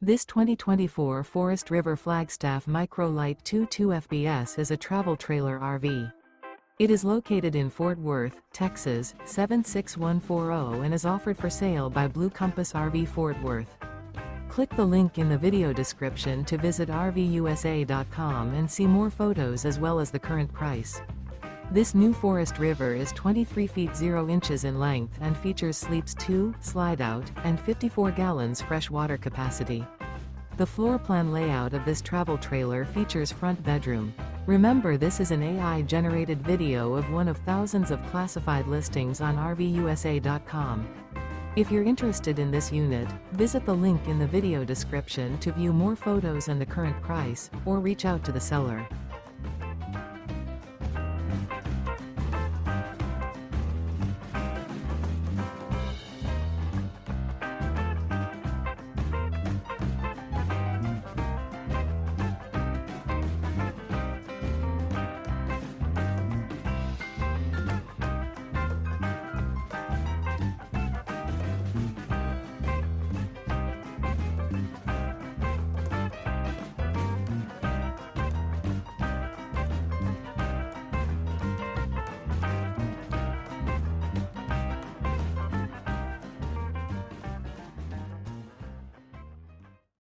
This 2024 Forest River Flagstaff Micro Lite 22 FBS is a travel trailer RV. It is located in Fort Worth, Texas, 76140 and is offered for sale by Blue Compass RV Fort Worth. Click the link in the video description to visit RVUSA.com and see more photos as well as the current price. This new Forest River is 23 feet 0 inches in length and features sleeps 2, Slideout, and 54 gallons fresh water capacity. The floor plan layout of this travel trailer features front bedroom. Remember, this is an AI-generated video of one of thousands of classified listings on RVUSA.com. If you're interested in this unit, visit the link in the video description to view more photos and the current price, or reach out to the seller.